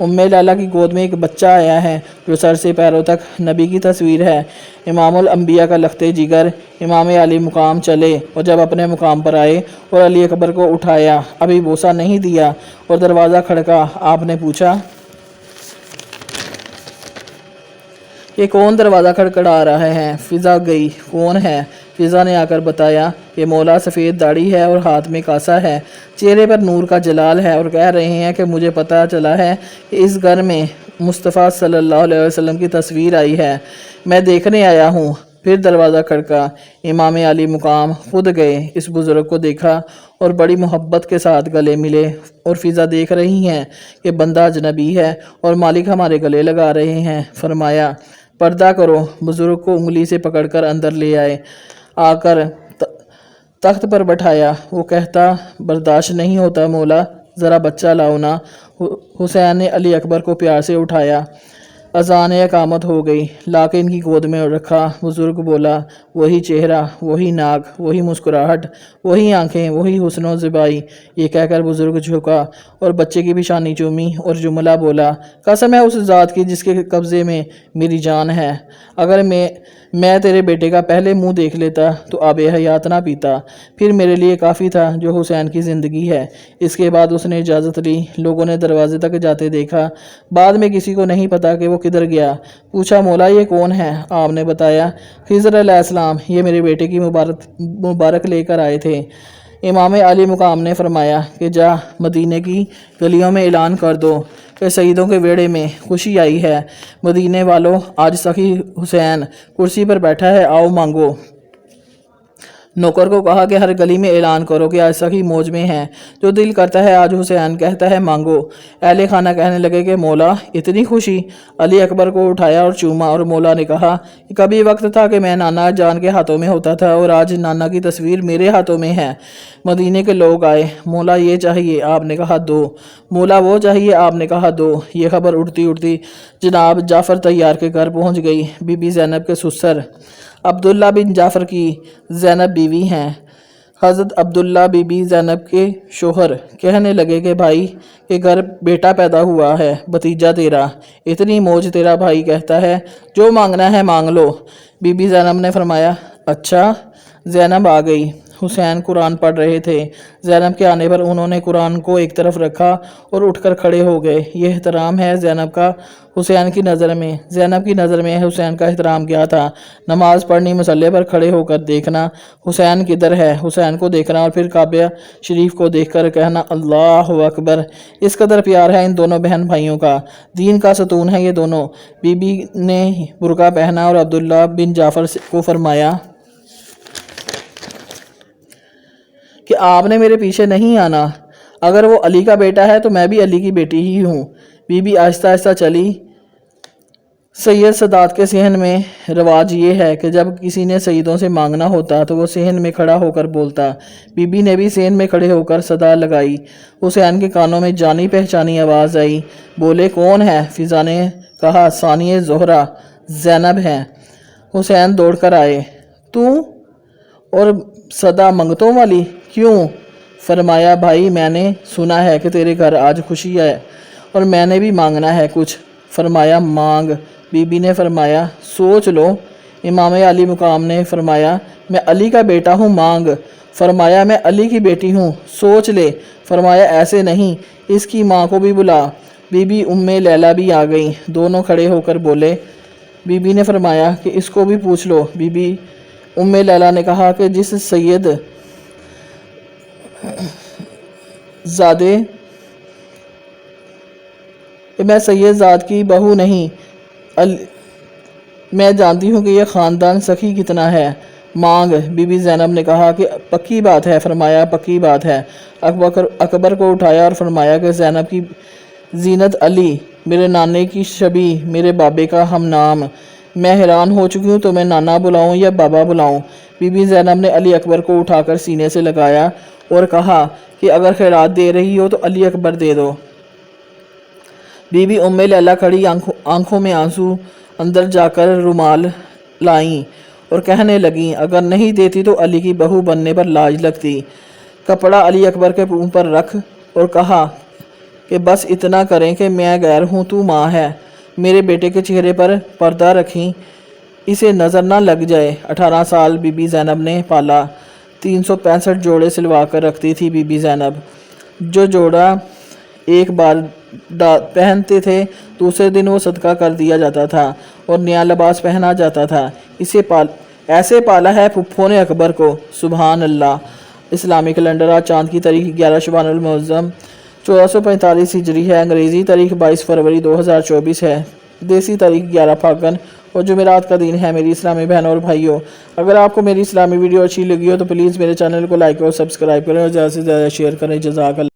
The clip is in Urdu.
لیلا کی گود میں ایک بچہ آیا ہے جو سر سے پیروں تک نبی کی تصویر ہے۔ امام الانبیاء کا لختے جگر امام علی مقام چلے اور جب اپنے مقام پر آئے اور علی اکبر کو اٹھایا، ابھی بوسہ نہیں دیا اور دروازہ کھڑکا۔ آپ نے پوچھا کہ کون دروازہ کھڑکڑا رہا ہے؟ فضا گئی، کون ہے؟ فضا نے آ کر بتایا کہ مولا سفید داڑھی ہے اور ہاتھ میں کاسا ہے، چہرے پر نور کا جلال ہے، اور کہہ رہے ہیں کہ مجھے پتہ چلا ہے کہ اس گھر میں مصطفیٰ صلی اللہ علیہ وسلم کی تصویر آئی ہے، میں دیکھنے آیا ہوں۔ پھر دروازہ کھڑکا، امام علی مقام خود گئے، اس بزرگ کو دیکھا اور بڑی محبت کے ساتھ گلے ملے، اور فضا دیکھ رہی ہیں کہ بندہ اجنبی ہے اور مالک ہمارے گلے لگا رہے ہیں۔ فرمایا پردہ کرو۔ بزرگ کو انگلی سے پکڑ کر اندر لے آئے، آ کر تخت پر بٹھایا۔ وہ کہتا برداشت نہیں ہوتا مولا، ذرا بچہ لاؤ نا۔ حسین نے علی اکبر کو پیار سے اٹھایا۔ اذان اقامت ہو گئی، لا کے ان کی گود میں رکھا۔ بزرگ بولا، وہی چہرہ، وہی ناک، وہی مسکراہٹ، وہی آنکھیں، وہی حسن و زیبائی۔ یہ کہہ کر بزرگ جھکا اور بچے کی پیشانی چومی اور جملہ بولا، قسم ہے اس ذات کی جس کے قبضے میں میری جان ہے، اگر میں تیرے بیٹے کا پہلے منہ دیکھ لیتا تو آب حیات نہ پیتا، پھر میرے لیے کافی تھا جو حسین کی زندگی ہے۔ اس کے بعد اس نے اجازت لی، لوگوں نے دروازے تک جاتے دیکھا، بعد میں کسی کو نہیں پتا کہ وہ کدھر گیا۔ پوچھا مولا یہ کون ہے؟ آپ نے بتایا خضر علیہ السلام، یہ میرے بیٹے کی مبارک لے کر آئے تھے۔ امام علی مقام نے فرمایا کہ جا مدینے کی گلیوں میں اعلان کر دو کہ سیدوں کے ویڑے میں خوشی آئی ہے، مدینے والوں آج سخی حسین کرسی پر بیٹھا ہے، آؤ مانگو۔ نوکر کو کہا کہ ہر گلی میں اعلان کرو کہ آج سخی موج میں ہیں، جو دل کرتا ہے آج حسین کہتا ہے مانگو۔ اہل خانہ کہنے لگے کہ مولا اتنی خوشی؟ علی اکبر کو اٹھایا اور چوما، اور مولا نے کہا کہ کبھی وقت تھا کہ میں نانا جان کے ہاتھوں میں ہوتا تھا اور آج نانا کی تصویر میرے ہاتھوں میں ہے۔ مدینے کے لوگ آئے، مولا یہ چاہیے، آپ نے کہا دو، مولا وہ چاہیے، آپ نے کہا دو۔ یہ خبر اڑتی اڑتی جناب جعفر طیار کے گھر پہنچ گئی۔ بی بی زینب کے سسر عبداللہ بن جعفر کی زینب بیوی ہیں۔ حضرت عبداللہ بی بی زینب کے شوہر کہنے لگے کہ بھائی کے گھر بیٹا پیدا ہوا ہے، بھتیجا تیرا، اتنی موج، تیرا بھائی کہتا ہے جو مانگنا ہے مانگ لو۔ بی بی زینب نے فرمایا اچھا۔ زینب آ گئی، حسین قرآن پڑھ رہے تھے۔ زینب کے آنے پر انہوں نے قرآن کو ایک طرف رکھا اور اٹھ کر کھڑے ہو گئے۔ یہ احترام ہے زینب کا حسین کی نظر میں۔ زینب کی نظر میں حسین کا احترام کیا تھا؟ نماز پڑھنی، مصلی پر کھڑے ہو کر دیکھنا حسین کدھر ہے، حسین کو دیکھنا اور پھر کعبہ شریف کو دیکھ کر کہنا اللہ اکبر۔ اس قدر پیار ہے ان دونوں بہن بھائیوں کا، دین کا ستون ہے یہ دونوں۔ بی بی نے برقع پہنا اور عبداللہ بن جعفر کو فرمایا کہ آپ نے میرے پیچھے نہیں آنا، اگر وہ علی کا بیٹا ہے تو میں بھی علی کی بیٹی ہی ہوں۔ بی بی آہستہ آہستہ چلی۔ سید سادات کے صحن میں رواج یہ ہے کہ جب کسی نے سیدوں سے مانگنا ہوتا تو وہ صحن میں کھڑا ہو کر بولتا۔ بی بی نے بھی صحن میں کھڑے ہو کر صدا لگائی۔ حسین کے کانوں میں جانی پہچانی آواز آئی، بولے کون ہے؟ فضا نے کہا ثانیہ زہرا زینب ہے۔ حسین دوڑ کر آئے، تو اور صدا منگتوں والی، کیوں؟ فرمایا بھائی میں نے سنا ہے کہ تیرے گھر آج خوشی ہے اور میں نے بھی مانگنا ہے کچھ۔ فرمایا مانگ۔ بی بی نے فرمایا سوچ لو۔ امام علی مقام نے فرمایا میں علی کا بیٹا ہوں، مانگ۔ فرمایا میں علی کی بیٹی ہوں، سوچ لے۔ فرمایا ایسے نہیں، اس کی ماں کو بھی بلا۔ بی بی لیلا بھی آ گئیں، دونوں کھڑے ہو کر بولے۔ بی بی نے فرمایا کہ اس کو بھی پوچھ لو۔ بی بی لیلا نے کہا کہ جس سید زادے میں سید زاد کی بہو نہیں، میں جانتی ہوں کہ یہ خاندان سخی کتنا ہے، مانگ۔ بی بی زینب نے کہا کہ پکی بات ہے۔ فرمایا پکی بات ہے۔ اکبر کو اٹھایا اور فرمایا کہ زینب کی زینت علی، میرے نانے کی شبیہ، میرے بابے کا ہم نام، میں حیران ہو چکی ہوں، تو میں نانا بلاؤں یا بابا بلاؤں؟ بی بی زینب نے علی اکبر کو اٹھا کر سینے سے لگایا اور کہا کہ اگر خیرات دے رہی ہو تو علی اکبر دے دو۔ بی بی لیلا کھڑی آنکھوں میں آنسو اندر جا کر رومال لائیں اور کہنے لگیں اگر نہیں دیتی تو علی کی بہو بننے پر لاج لگتی۔ کپڑا علی اکبر کے منہ پر رکھ اور کہا کہ بس اتنا کریں کہ میں غیر ہوں تو ماں ہے۔ میرے بیٹے کے چہرے پر پردہ رکھیں، اسے نظر نہ لگ جائے۔ 18 سال بی بی زینب نے پالا۔ 365 جوڑے سلوا کر رکھتی تھی بی بی زینب۔ جو جوڑا ایک بار پہنتے تھے دوسرے دن وہ صدقہ کر دیا جاتا تھا اور نیا لباس پہنا جاتا تھا۔ ایسے پالا ہے پھپھو نے اکبر کو، سبحان اللہ۔ اسلامی کیلنڈر آج چاند کی تاریخ 11 شعبان المعظم 1445 ہجری ہے۔ انگریزی تاریخ 22 فروری 2024 ہے۔ دیسی تاریخ 11 پھاگن اور جمعرات کا دن ہے۔ میری اسلامی بہنوں اور بھائیوں، اگر آپ کو میری اسلامی ویڈیو اچھی لگی ہو تو پلیز میرے چینل کو لائک اور سبسکرائب کریں اور زیادہ سے زیادہ شیئر کریں۔ جزاک اللہ۔